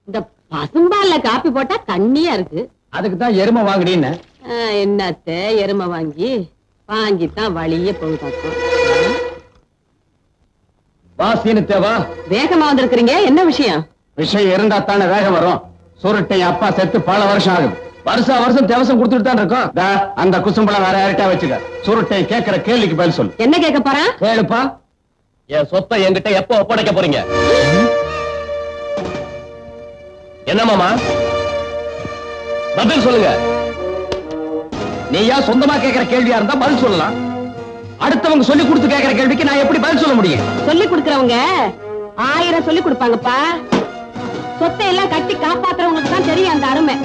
இந்த பசும்பால்ல காப்பி போட்டா தண்ணியா இருக்கு. அதுக்குதான் எருமை வாங்குறீன்னு. என்னத்த எருமை வாங்கித்தான் வழியே போகுதாக்கும். வாசின்னு தேவா வேகமா வந்திருக்கிறீங்க, என்ன விஷயம்? விஷயம் இருந்தா தானே வேகம் வரும். சுருட்டை அப்பா செத்து பல வருஷம் ஆகுது. வருஷம் தேவசம் கொடுத்துட்டு தான் இருக்கோம். அந்த குசும்பளம் வேற யார்கிட்ட வச்சுக்க. சுருட்டை கேட்கிற கேள்விக்கு பதில் சொல்லு. என்ன கேட்க போறான்? கேளுப்பா. என் சொத்தை என்கிட்ட எப்ப ஒப்படைக்க போறீங்க? என்ன மாமா பதில் சொல்லுங்க. நீயா சொந்தமா கேட்கிற கேள்வியா இருந்தா பதில் சொல்லலாம். அடுத்தவங்க சொல்லி கொடுத்து கேட்கிற கேள்விக்கு நான் எப்படி பதில் சொல்ல முடியும்? சொல்லி கொடுக்கறவங்க 1000 சொல்லி கொடுப்பாங்கப்பா. சொத்தை எல்லாம் கட்டி காப்பாத்துறவங்களுக்கு தான் தெரியும் அந்த அருமை.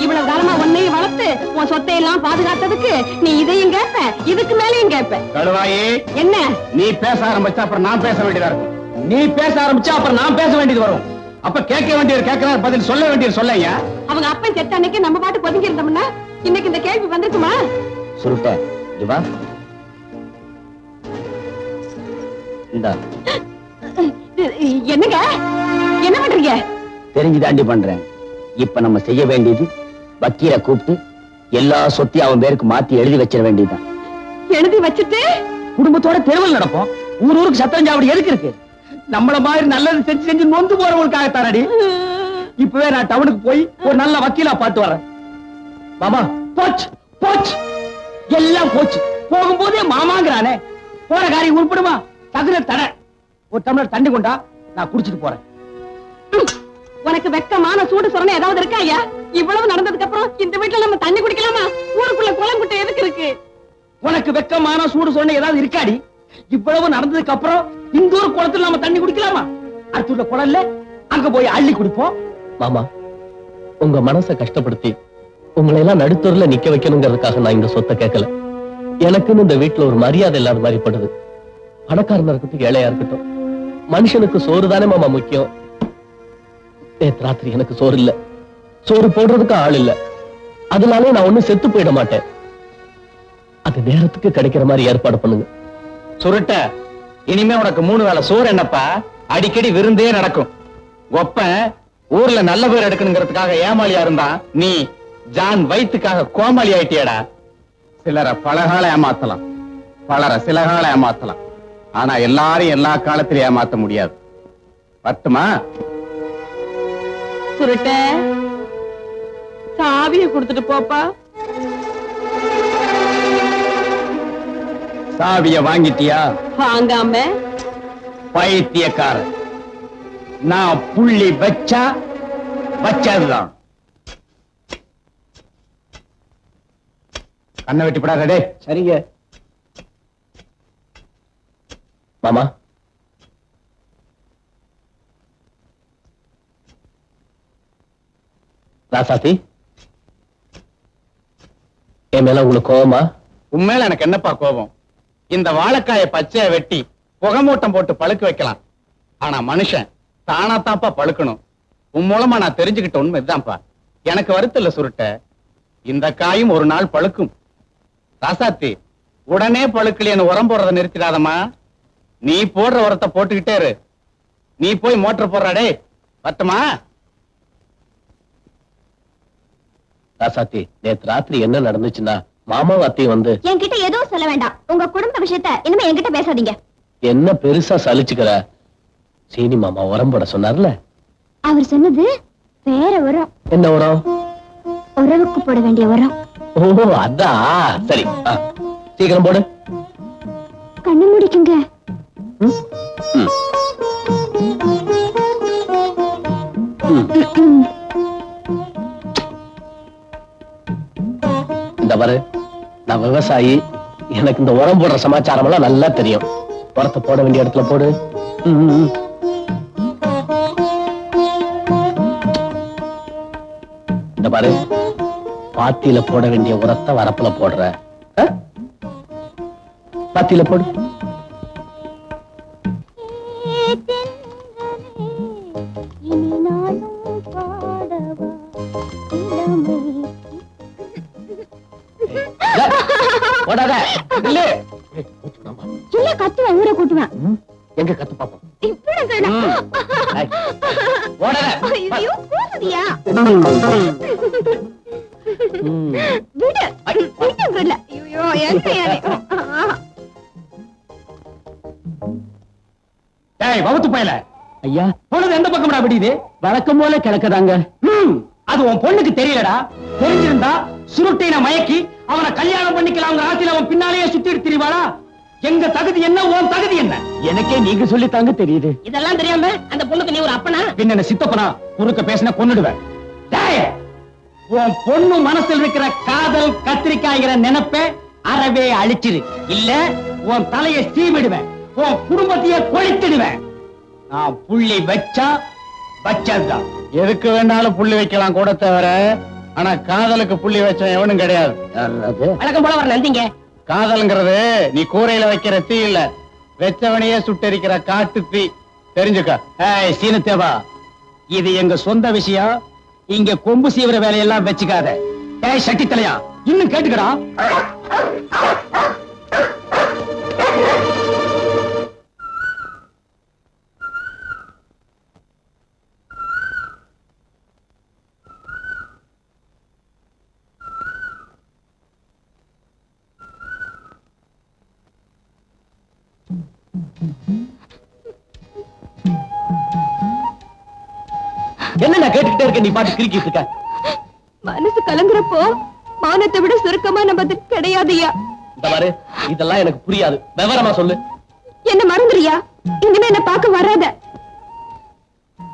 இவ்வளவு காலமா உன்னையும் வளர்த்து உன் சொத்தை எல்லாம் பாதுகாத்ததுக்கு நீ இதையும் கேட்ப, இதுக்கு மேலையும் கேட்ப. கழுவாயி, என்ன நீ பேச ஆரம்பிச்சா அப்புறம் நான் பேச வேண்டியதா இருக்கும். நீ பேச ஆரம்பிச்சா அப்புறம் நான் பேச வேண்டியது வரும். அப்ப கேட்க வேண்டியது கேட்கிறார், பதில் சொல்ல வேண்டியது சொல்லையா. அவங்க அப்பன் செத்த அன்னைக்கு நம்ம பாட்டு ஒதுங்கி இருந்தோம்னா இன்னைக்கு இந்த கேள்வி வந்திருக்குமா? சுருட்ட ஜிவா இந்தா. என்னங்க என்ன பண்றீங்க? தெரிஞ்சு தாண்டி பண்றேன். இப்ப நம்ம செய்ய வேண்டியது வக்கீல கூப்பிட்டு எல்லா சொத்தையும் அவன் பேருக்கு மாத்தி எழுதி வச்சிட வேண்டியதுதான். எழுதி வச்சுட்டு குடும்பத்தோட தெருவில் நடப்போம். ஊருக்கு சத்தஞ்சாவடி எதுக்கு இருக்கு? நம்மள மாதிரி நல்லது செஞ்சு செஞ்சு நொந்து போறவங்களுக்காக தானடி. இப்பவே நான் டவுனுக்கு போய் ஒரு நல்ல வக்கீலா பார்த்து வரேன். மாமா போச்சு போச்சு எல்லாம் போச்சு. போகும்போதே மாமாங்கிறானே, போற காரியம் உருப்படுமா? தகுந்த தடை. ஒரு டம்ளர் தண்ணி கொண்டா, நான் குடிச்சிட்டு போறேன். உனக்கு வெக்கமான சூடு சொரணை ஏதாவது இருக்கா ஐயா? இவ்வளவு நடந்ததுக்கு அப்புறம் இந்த வீட்டுல நம்ம தண்ணி குடிக்கலாமா? ஊருக்குள்ள குளங்குட்டை எதுக்கு இருக்கு? உனக்கு வெக்கமான சூடு சொன்ன ஏதாவது இருக்காடி? இவ்வளவு நடந்ததுக்கு அப்புறம் இந்த ஒரு குளத்துல நம்ம தண்ணி குடிக்கலாமா? அடுத்துள்ள குளம்ல அங்க போய் அள்ளி குடிப்போம். மாமா, உங்க மனசை கஷ்டப்படுத்தி உங்களை எல்லாம் நடுத்தூர்ல நிக்க வைக்கணுங்கிறதுக்காக நான் இந்த சொத்தை கேட்கல. எனக்குன்னு இந்த வீட்டுல ஒரு மரியாதை இல்லாத மாதிரி படுது. பணக்காரனா இருக்கட்டும் ஏழையா இருக்கட்டும், மனுஷனுக்கு சோறு தானே மாமா முக்கியம். நேத்து ராத்திரி எனக்கு சோறு இல்ல, சோறு போடுறதுக்கு ஆள் இல்ல. அதனாலே நான் ஒண்ணும் செத்து போயிட மாட்டேன். அது நேரத்துக்கு கிடைக்கிற மாதிரி ஏற்பாடு பண்ணுங்க. சுருட்ட, இனிமே உனக்கு 3 வேளை சோறு என்னப்பா? அடிக்கடி விருந்தே நடக்கும். ஒப்ப ஊர்ல நல்ல பேர் எடுக்கணுங்கிறதுக்காக ஏமாளியா இருந்தா நீ ஜான் வயிற்றுக்காக கோமாளி ஆயிட்டியடா. சிலரை பலகால ஏமாத்தலாம், பலரை சில கால ஏமாத்தலாம். ஆனா எல்லாரும் எல்லா காலத்திலும் ஏமாத்த முடியாது. பத்துமா? சுருட்ட, சாவியை கொடுத்துட்டு போப்பா. சாவிய வாங்கிட்டியா? வாங்காம பைத்தியக்கார. நான் புள்ளி வச்சா வச்சதுதான். கண்ணை வெட்டி படாதே. சரிங்க மாமா. ராசாத்தி, என் மேல உங்களுக்கு கோபமா? உண்மையில எனக்கு என்னப்பா கோபம்? இந்த வாழைக்காய பச்சைய வெட்டி புகைமூட்டம் போட்டு பழுக்க வைக்கலாம். ஆனா மனுஷன் தானா தான்ப்பா பழுக்கணும். உன் மூலமா நான் தெரிஞ்சுக்கிட்ட உண்மை இதுதான்ப்பா. எனக்கு வருத்தல்ல சுருட்ட, இந்த காயும் ஒரு நாள் பழுக்கும். ராசாத்தி, உடனே பழுக்கலைன்னு உரம் போடுறத நிறுத்திடாதம்மா. நீ போடுற உரத்தை போட்டுக்கிட்டே இரு. நீ போய் மோட்டர் போடுறாடே. பத்துமா? ராசாத்தி, நேத்து ராத்திரி என்ன நடந்துச்சுன்னா மாமாவும் அத்தையும் வந்து என்கிட்ட எதுவும் சொல்ல வேண்டாம். உங்க குடும்ப விஷயத்த இனிமே என்கிட்ட பேசாதீங்க. என்ன பெருசா சலிச்சுக்கிற? சீனி மாமா உரம் போட சொன்னார்ல. அவர் சொன்னது வேற உரம். என்ன உரம்? உறவுக்கு போட வேண்டிய உரம். ஓ அதான். சரி, சீக்கிரம் போடு. கண்ணு முடிக்குங்க. இந்த பாரு, நான் விவசாயி. எனக்கு இந்த உரம் போடுற சமாச்சாரம் எல்லாம் நல்லா தெரியும். உரத்தை போட வேண்டிய இடத்துல போடு. இந்த பாரு, பாத்தியில போட வேண்டிய உரத்தை வரப்புல போடுற. பாத்தியில போடு. கத்துவேன், ஊரை கூட்டுவேன். எங்க கத்து பாப்போம். ஐயோ கூசுதியா விடு விட்டுங்கறல ஐயோ எங்க ஏய் வவுத்து பயல ஐயா பொழுது எந்த பக்கம்டா விடியுது? வழக்கம் போல கிடக்குதாங்க. அது உன் பொண்ணுக்கு தெரியலடா. தெரிஞ்சிருந்தா சுருட்டையின மயக்கி அவனை கல்யாணம் பண்ணிக்கலாம் ஆசையில அவன் பின்னாலேயே சுத்திட்டு திரிவாளா? எங்க தகுதி என்ன, உன் தகுதி என்ன? எனக்கே நீங்க சொல்லித்தாங்க தெரியுது. இதெல்லாம் தெரியாம அந்த பொண்ணுக்கு நீ ஒரு அப்பனா? பின்ன சித்தப்பனா குறுக்க பேசின கொன்னுடுவேன். டேய், உன் பொண்ணு மனசில் இருக்கிற காதல் கத்திரிக்காய்கிற நினைப்பை அறவே அழிச்சிரு. இல்ல உன் தலையை சீவிடுவேன், உன் குடும்பத்தையே கொளுத்திடுவேன். நான் புள்ளி வச்சா வச்சதுதான். எதுக்கு வேணாலும் புள்ளி வைக்கலாம் கூட தவிர, ஆனா காதலுக்கு புள்ளி வச்ச எவனும் கிடையாது. வழக்கம் போல வர நந்திங்க. காதல்ங்கிறது நீ கூரையில வைக்கிற தீ இல்ல, வெச்சவனையே சுட்டெரிக்கிற காட்டு தீ. தெரிஞ்சுக்க. ஏய் சீனத்தேவா, இது எங்க சொந்த விஷயம். இங்க கொம்பு சீவிர வேலையெல்லாம் வச்சுக்காத. ஏய் சட்டி தலையா, இன்னும் கேட்டுக்கடா. என்ன நான் கேட்டுக்கிட்டே இருக்க, நீ பாட்டு கிறுக்கிட்டு இருக்க. மனசு கலங்குறப்போ மானத்தை விட சுருக்கமான பதில் கிடையாதுயா. இந்த பாரு, இதெல்லாம் எனக்கு புரியாது. விவரமா சொல்லு. என்ன மறந்துறியா? இனிமே என்ன பார்க்க வராத.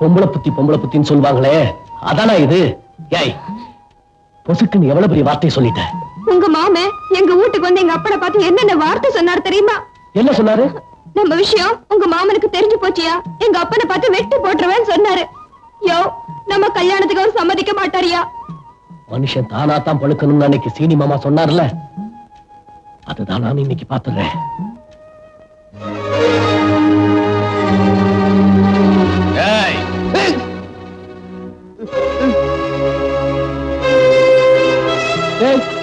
பொம்பளை புத்தின்னு சொல்லுவாங்களே, அதானா இது? ஏய், பொசுக்குன்னு எவ்வளவு பெரிய வார்த்தையை சொல்லிட்ட. உங்க மாமே எங்க வீட்டுக்கு வந்து எங்க அப்பனை பார்த்து என்னென்ன வார்த்தை சொன்னாரு தெரியுமா? என்ன சொன்னாரு? நம்ம விஷயம் உங்க மாமனுக்கு தெரிஞ்சு போச்சியா, எங்க அப்பனை பார்த்து வெட்டி போட்டுருவேன்னு சொன்னாரு. யோ, நம்ம கல்யாணத்துக்கு அவர் சம்மதிக்க மாட்டாரியா? மனுஷன் தானா தான் பழுக்கணும்னு அன்னைக்கு சீனி மாமா சொன்னார்ல, அதுதான் நான் இன்னைக்கு பாத்துறேன்.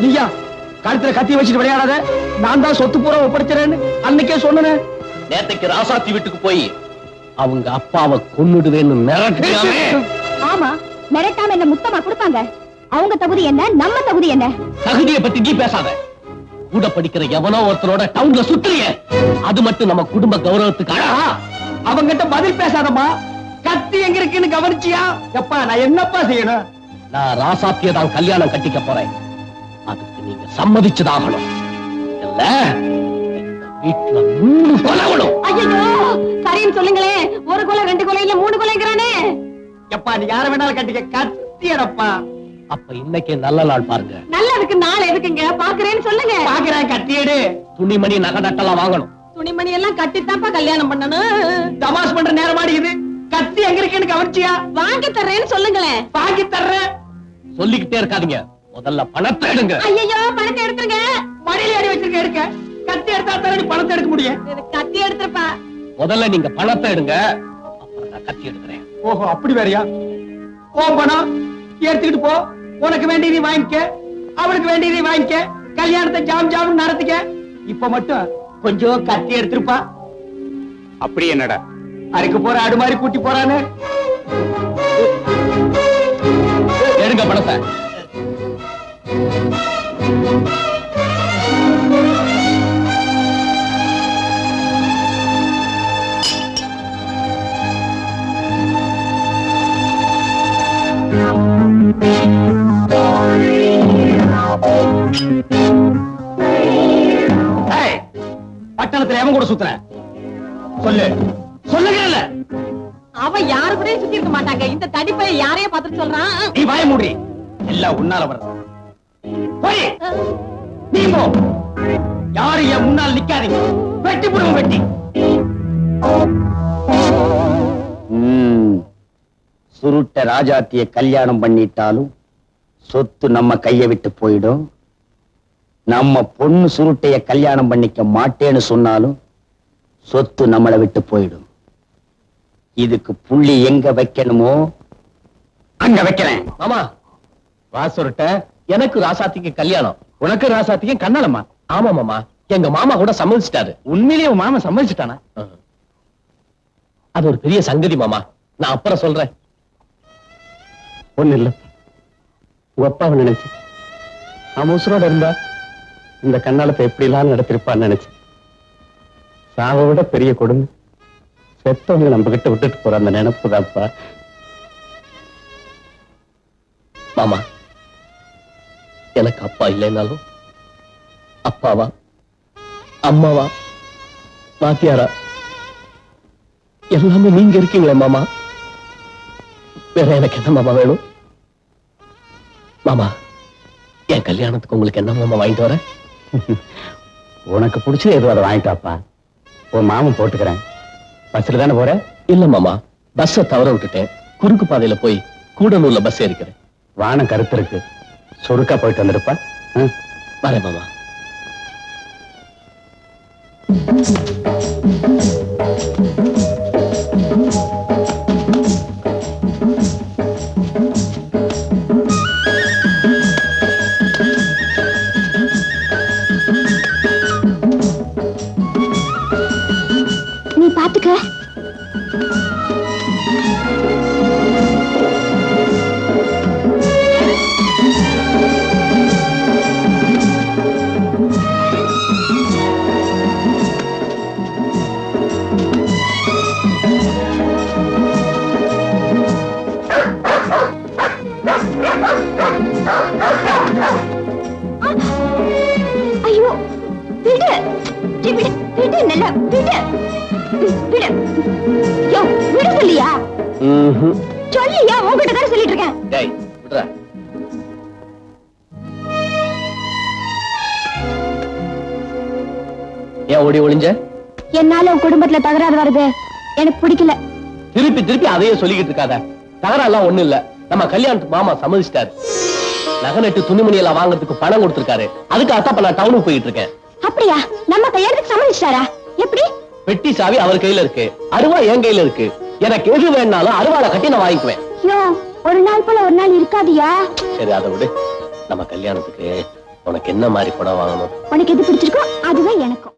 நீயா கழுத்துல கத்தி வச்சுட்டு விளையாடாத. நான் தான் சொத்து பூரா ஒப்படைச்சிறேன்னு அன்னைக்கே சொன்னேன். நேத்தைக்கு ராசாத்தி வீட்டுக்கு போய் அவங்க அப்பாவை கொன்னுடுவேன்னு மிரட்டியாமே. ஆமா, மிரட்டாம என்ன முத்தமா கொடுப்பாங்க? அவங்க தகுதி என்ன, நம்ம தகுதி என்ன? தகுதியை பத்தி நீ பேசாத. கூட படிக்கிற எவனோ ஒருத்தரோட டவுன்ல சுத்துறிய, அது மட்டும் நம்ம குடும்ப கௌரவத்துக்கு அழகா? அவங்கிட்ட பதில் பேசாதம்மா. கத்தி எங்க இருக்குன்னு கவனிச்சியா? எப்பா நான் என்னப்பா செய்யணும்? நான் ராசாத்திய தான் கல்யாணம் கட்டிக்க போறேன். அதுக்கு நீங்க சம்மதிச்சுதாகணும். இல்ல இந்த வீட்டுல 3 கொலை. ஐயோ, சரின்னு சொல்லுங்களே. ஒரு கொலை, 2 கொலை இல்ல 3 கொலைங்கிறானே. எப்பா நீ யார வேணாலும் கட்டிக்க, கத்தியடப்பா. அப்ப இன்னைக்கு நல்ல நாள் பாருங்க. நல்லதுக்கு நாள் எதுக்குங்க? பாக்குறேன்னு சொல்லுங்க. பாக்குறேன், கத்தியடு. துணிமணி நகை நட்டெல்லாம் வாங்கணும். துணிமணி எல்லாம் கட்டித்தான்ப்பா கல்யாணம் பண்ணணும். தமாஷ் பண்ற நேரமாடி இது. கத்தி எங்க இருக்குன்னு கவனிச்சியா? வாங்கி தர்றேன்னு சொல்லுங்களேன். வாங்கி தர்றேன். சொல்லிக்கிட்டே இருக்காதீங்க, முதல்ல பணத்தை எடுங்க. ஐயோ, பணத்தை எடுத்துருங்க. மடியில அடி வச்சிருக்க எடுக்க. கத்தி எடுத்தா தானே நீ பணத்தை எடுக்க முடியும். கத்தி எடுத்துருப்பா. முதல்ல நீங்க பணத்தை எடுங்க, அப்புறம் நான் கத்தி எடுக்கிறேன். ஓஹோ, அப்படி வேறையா? ஓ பணம் எடுத்துக்கிட்டு போ. உனக்கு வேண்டியதை வாங்கிக்க, அவளுக்கு வேண்டியதை வாங்கிக்க. கல்யாணத்தை ஜாம் ஜாம் நடத்திக்க. இப்ப மட்டும் கொஞ்சம் கத்தி எடுத்துருப்பா. அப்படி என்னடா அரைக்கு போற ஆடு மாதிரி கூட்டி போறானே. எடுங்க பணத்தை. பட்டணத்துல எவன் கூட சுத்துற? சொல்லு, சொல்லுங்கல்ல. அவன் யாரு கூட சுத்தி இருக்க மாட்டாங்க. இந்த தடிப்பை யாரையும் பார்த்துட்டு சொல்றான். நீ வாய மூடி. எல்லாம் உன்னால வர்றது. போய் நீ போ. யாரு என் முன்னால் நிக்காதீங்க. வெட்டி போடுவோம், வெட்டி. சுருட்ட ராஜாத்திய கல்யாணம் பண்ணிட்டாலும் சொத்து நம்ம கைய விட்டு போயிடும். நம்ம பொண்ணு சுருட்டைய கல்யாணம் பண்ணிக்க மாட்டேன்னு சொன்னாலும் சொத்து நம்மளை விட்டு போயிடும். இதுக்கு புள்ளி எங்க வைக்கணுமோ அங்க வைக்கிறேன். மாமா, வா சுருட்ட. எனக்கு ராசாத்திக்கு கல்யாணம். உனக்கு ராசாத்திக்கும் கண்ணாலம்மா? ஆமா மாமா, எங்க மாமா கூட சம்மதிச்சிட்டாரு. உண்மையிலேயே உன் மாமா சம்மதிச்சுட்டானா? அது ஒரு பெரிய சங்கதி மாமா, நான் அப்புறம் சொல்றேன். ஒண்ணு இல்ல, உங்க அப்பாவை நினைச்சு அவன் உசுரோட இருந்தா இந்த கண்ணாலத்தை எப்படி எல்லாம் நடத்திருப்பான்னு நினைச்சு. சாவை விட பெரிய கொடுமை செத்தவங்க நம்ம கிட்ட விட்டுட்டு போற அந்த நினைப்பு தான்ப்பா. மாமா, எனக்கு அப்பா இல்லைனாலும் அப்பாவா அம்மாவா வாத்தியாரா எல்லாமே நீங்க இருக்கீங்களே மாமா. வேற எனக்கு என்ன மாமா வேணும்? மாமா, என் கல்யாணத்துக்கு உங்களுக்கு என்ன மாமா வாங்கிட்டு வரேன்? உனக்கு பிடிச்சது எதுவும் அதை வாங்கிட்டாப்பா. உன் மாமன் போட்டுக்கிறேன். பஸ்ல தானே போற? இல்ல மாமா, பஸ்ஸ தவற விட்டுட்டேன். குறுக்கு பாதையில போய் கூடலூர்ல பஸ் ஏறிக்கிறேன். வானம் கருத்து இருக்கு, சுருக்கா போயிட்டு வந்துருப்பா. வரேன் மாமா. நீ பாத்துக்க. ஐயோ, விடு விடு விடு, நல்லா விடு விடு. யோ, விடு சொல்லியா? சொல்லியா? உங்ககிட்ட தானே சொல்லிட்டு இருக்கேன். டேய், விடுடா. ஏன் ஓடி ஒளிஞ்ச? என்னால உன் குடும்பத்துல தகராறு வருது, எனக்கு பிடிக்கல. திருப்பி திருப்பி அதையே சொல்லிக்கிட்டு இருக்காத. தகராறுலாம் ஒண்ணு இல்ல. நம்ம கல்யாணத்துக்கு மாமா சம்மதிச்சிட்டாரு. நகை நட்டு துணிமணி எல்லாம் வாங்குறதுக்கு பணம் கொடுத்திருக்காரு. அதுக்கு அதான் நான் டவுனுக்கு போயிட்டு இருக்கேன். அப்படியா? நம்ம கல்யாணத்துக்கு சம்மதிச்சிட்டாரா? எப்படி? பெட்டி சாவி அவர் கையில இருக்கு, அருவா என் கையில இருக்கு. எனக்கு எது வேணாலும் அருவாளை கட்டி நான் வாங்கிக்குவேன். யோ, ஒரு நாள் போல ஒரு நாள் இருக்காதியா? சரி, அதை விடு. நம்ம கல்யாணத்துக்கு உனக்கு என்ன மாதிரி படம் வாங்கணும்? உனக்கு எது பிடிச்சிருக்கோ அதுதான் எனக்கும்.